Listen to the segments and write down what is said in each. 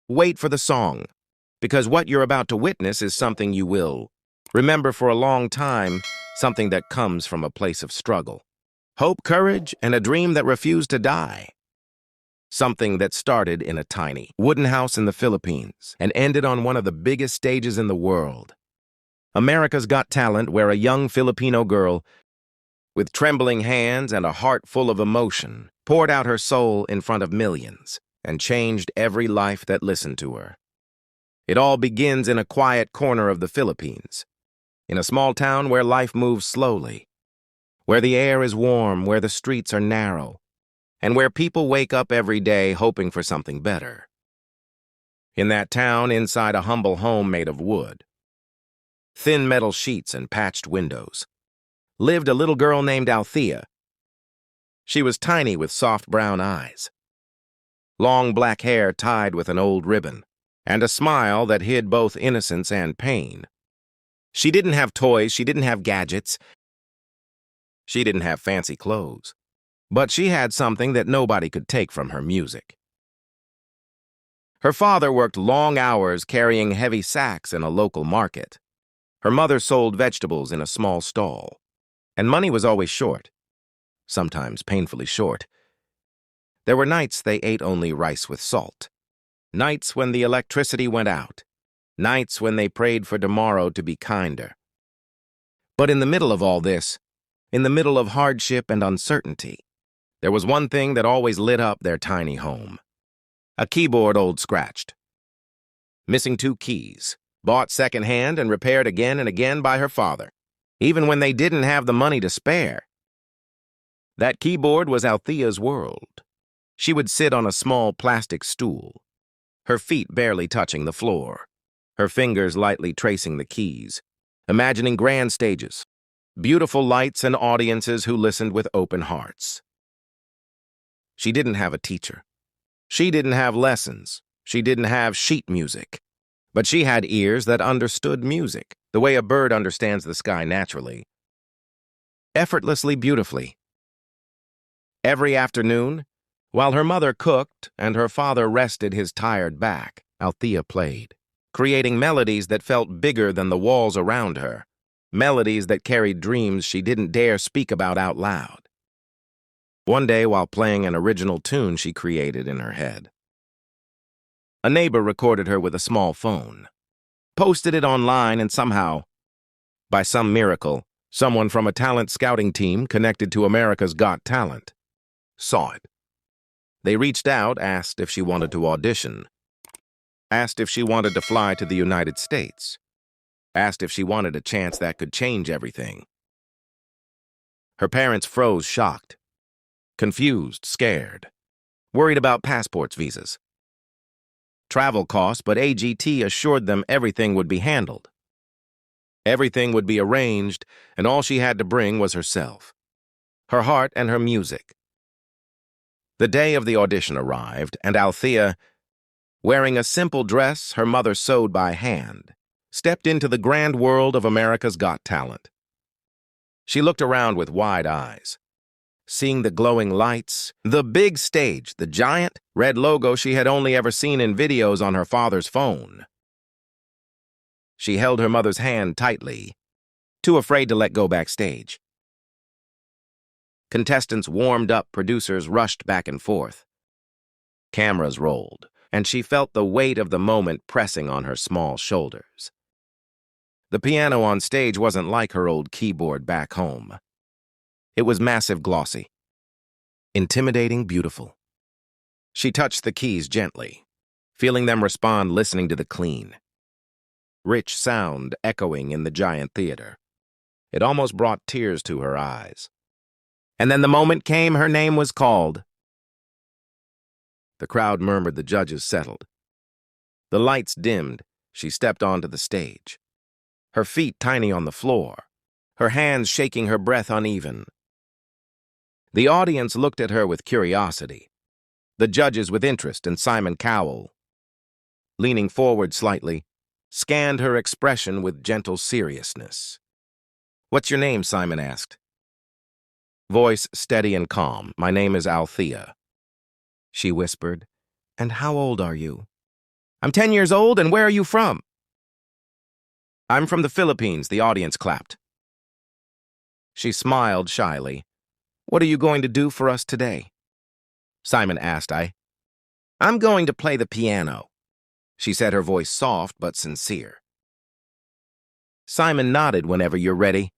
Wait for the song, because what you're about to witness is something you will remember for a long time, something that comes from a place of struggle, hope, courage, and a dream that refused to die. Something that started in a tiny wooden house in the Philippines and ended on one of the biggest stages in the world. America's Got Talent, where a young Filipino girl, with trembling hands and a heart full of emotion, poured out her soul in front of millions and changed every life that listened to her. It all begins in a quiet corner of the Philippines, in a small town where life moves slowly, where the air is warm, where the streets are narrow, and where people wake up every day hoping for something better. In that town, inside a humble home made of wood, thin metal sheets and patched windows, lived a little girl named Althea. She was tiny with soft brown eyes, long black hair tied with an old ribbon, and a smile that hid both innocence and pain. She didn't have toys, she didn't have gadgets, she didn't have fancy clothes, but she had something that nobody could take from her: music. Her father worked long hours carrying heavy sacks in a local market. Her mother sold vegetables in a small stall, and money was always short, sometimes painfully short. There were nights they ate only rice with salt, nights when the electricity went out, nights when they prayed for tomorrow to be kinder. But in the middle of all this, in the middle of hardship and uncertainty, there was one thing that always lit up their tiny home: a keyboard old scratched, missing 2 keys, bought secondhand and repaired again and again by her father, even when they didn't have the money to spare. That keyboard was Althea's world. She would sit on a small plastic stool, her feet barely touching the floor, her fingers lightly tracing the keys, imagining grand stages, beautiful lights, and audiences who listened with open hearts. She didn't have a teacher. She didn't have lessons. She didn't have sheet music. But she had ears that understood music, the way a bird understands the sky naturally, effortlessly, beautifully. Every afternoon, while her mother cooked and her father rested his tired back, Althea played, creating melodies that felt bigger than the walls around her, melodies that carried dreams she didn't dare speak about out loud. One day, while playing an original tune she created in her head, a neighbor recorded her with a small phone, posted it online, and somehow, by some miracle, someone from a talent scouting team connected to America's Got Talent saw it. They reached out, asked if she wanted to audition, asked if she wanted to fly to the United States, asked if she wanted a chance that could change everything. Her parents froze, shocked, confused, scared, worried about passports, visas, travel costs, but AGT assured them everything would be handled. Everything would be arranged, and all she had to bring was herself, her heart, and her music. The day of the audition arrived, and Althea, wearing a simple dress her mother sewed by hand, stepped into the grand world of America's Got Talent. She looked around with wide eyes, seeing the glowing lights, the big stage, the giant red logo she had only ever seen in videos on her father's phone. She held her mother's hand tightly, too afraid to let go backstage. Contestants warmed up, producers rushed back and forth. Cameras rolled, and she felt the weight of the moment pressing on her small shoulders. The piano on stage wasn't like her old keyboard back home. It was massive, glossy, intimidating, beautiful. She touched the keys gently, feeling them respond, listening to the clean, rich sound echoing in the giant theater. It almost brought tears to her eyes. And then the moment came. Her name was called. The crowd murmured, the judges settled. The lights dimmed. She stepped onto the stage, her feet tiny on the floor, her hands shaking, her breath uneven. The audience looked at her with curiosity, the judges with interest, and Simon Cowell, leaning forward slightly, scanned her expression with gentle seriousness. "What's your name?" Simon asked. Voice steady and calm. "My name is Althea," she whispered. "And how old are you?" I'm 10 years old, and where are you from? I'm from the Philippines, the audience clapped. She smiled shyly. What are you going to do for us today? Simon asked. I'm going to play the piano, she said, her voice soft but sincere. Simon nodded. Whenever you're ready.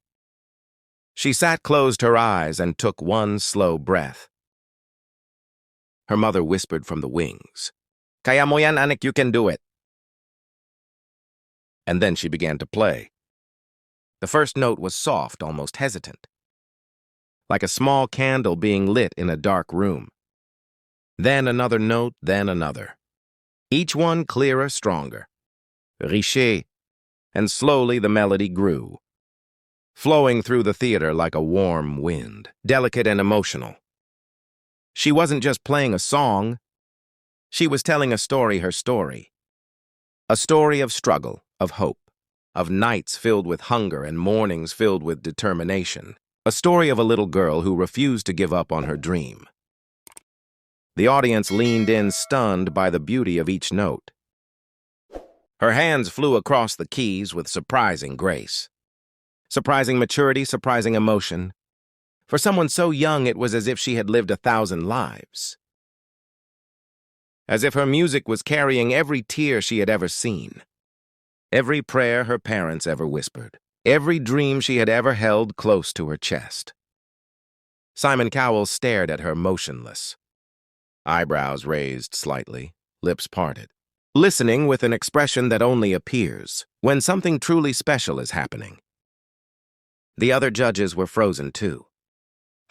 She closed her eyes and took one slow breath. Her mother whispered from the wings, Kaya mo yan, anak, you can do it. And then she began to play. The first note was soft, almost hesitant, like a small candle being lit in a dark room. Then another note, then another. Each one clearer, stronger. Riche, and slowly the melody grew, flowing through the theater like a warm wind, delicate and emotional. She wasn't just playing a song. She was telling a story, her story. A story of struggle, of hope, of nights filled with hunger and mornings filled with determination. A story of a little girl who refused to give up on her dream. The audience leaned in, stunned by the beauty of each note. Her hands flew across the keys with surprising grace. Surprising maturity, surprising emotion. For someone so young, it was as if she had lived 1,000 lives. As if her music was carrying every tear she had ever seen, every prayer her parents ever whispered, every dream she had ever held close to her chest. Simon Cowell stared at her motionless, eyebrows raised slightly, lips parted, listening with an expression that only appears when something truly special is happening. The other judges were frozen too.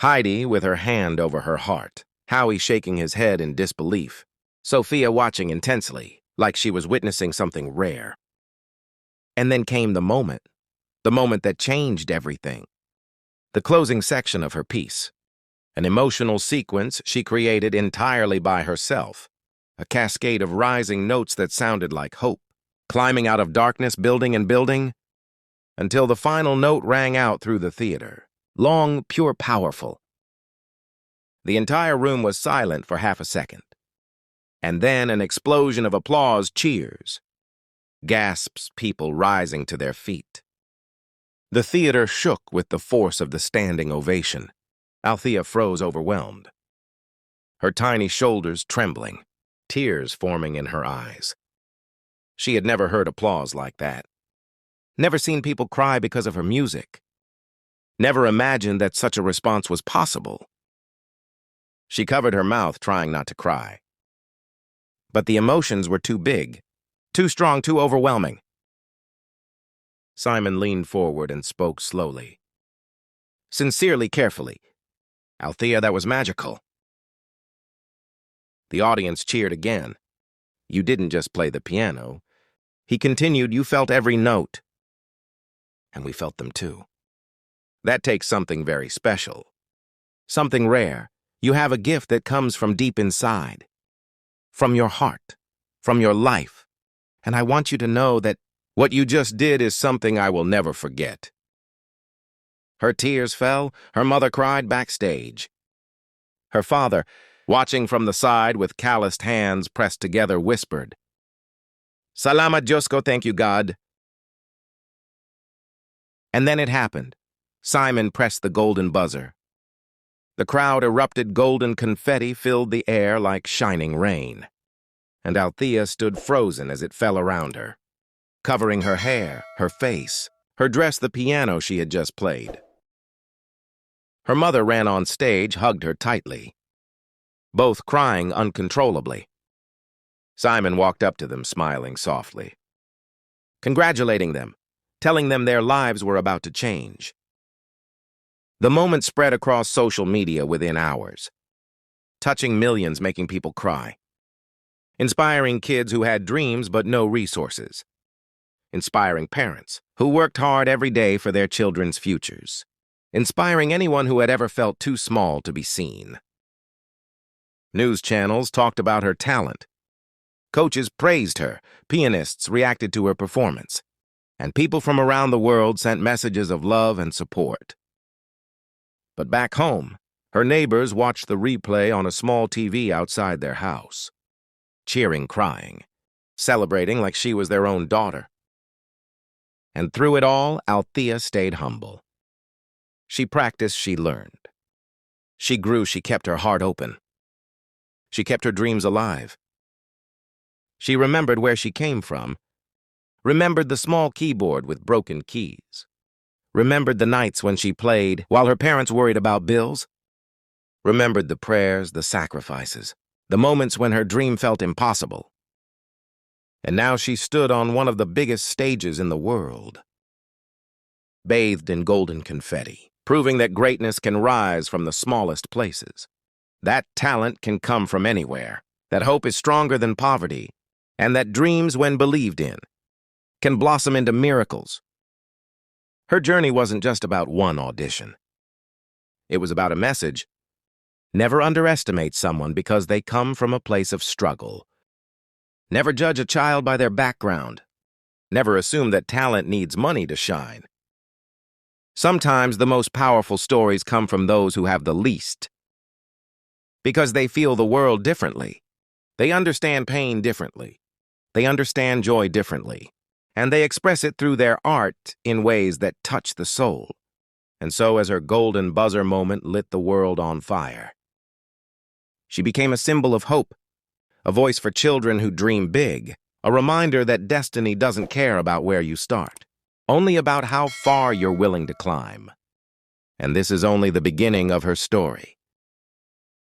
Heidi with her hand over her heart, Howie shaking his head in disbelief, Sophia watching intensely, like she was witnessing something rare. And then came the moment that changed everything. The closing section of her piece, an emotional sequence she created entirely by herself, a cascade of rising notes that sounded like hope, climbing out of darkness, building and building, until the final note rang out through the theater, long, pure, powerful. The entire room was silent for half a second. And then an explosion of applause, cheers, gasps, people rising to their feet. The theater shook with the force of the standing ovation. Althea froze, overwhelmed, her tiny shoulders trembling, tears forming in her eyes. She had never heard applause like that, never seen people cry because of her music, never imagined that such a response was possible. She covered her mouth, trying not to cry. But the emotions were too big, too strong, too overwhelming. Simon leaned forward and spoke slowly, sincerely, carefully. Althea, that was magical. The audience cheered again. You didn't just play the piano. He continued, you felt every note. And we felt them too. That takes something very special. Something rare. You have a gift that comes from deep inside. From your heart. From your life. And I want you to know that what you just did is something I will never forget. Her tears fell. Her mother cried backstage. Her father, watching from the side with calloused hands pressed together, whispered, Salamat Diyos ko, thank you, God. And then it happened. Simon pressed the golden buzzer. The crowd erupted. Golden confetti filled the air like shining rain. And Althea stood frozen as it fell around her, covering her hair, her face, her dress, the piano she had just played. Her mother ran on stage, hugged her tightly, both crying uncontrollably. Simon walked up to them, smiling softly, congratulating them, telling them their lives were about to change. The moment spread across social media within hours, touching millions, making people cry, inspiring kids who had dreams but no resources, inspiring parents who worked hard every day for their children's futures, inspiring anyone who had ever felt too small to be seen. News channels talked about her talent. Coaches praised her, pianists reacted to her performance, and people from around the world sent messages of love and support. But back home, her neighbors watched the replay on a small TV outside their house, cheering, crying. celebrating like she was their own daughter. And through it all, Althea stayed humble. She practiced, she learned. She grew, she kept her heart open. She kept her dreams alive. She remembered where she came from, remembered the small keyboard with broken keys, remembered the nights when she played while her parents worried about bills, remembered the prayers, the sacrifices, the moments when her dream felt impossible. And now she stood on one of the biggest stages in the world, bathed in golden confetti, proving that greatness can rise from the smallest places. That talent can come from anywhere, that hope is stronger than poverty, and that dreams, when believed in, can blossom into miracles. Her journey wasn't just about one audition. It was about a message. Never underestimate someone because they come from a place of struggle. Never judge a child by their background. Never assume that talent needs money to shine. Sometimes the most powerful stories come from those who have the least, because they feel the world differently. They understand pain differently. They understand joy differently. And they express it through their art in ways that touch the soul. And so, as her golden buzzer moment lit the world on fire, she became a symbol of hope, a voice for children who dream big, a reminder that destiny doesn't care about where you start, only about how far you're willing to climb. And this is only the beginning of her story.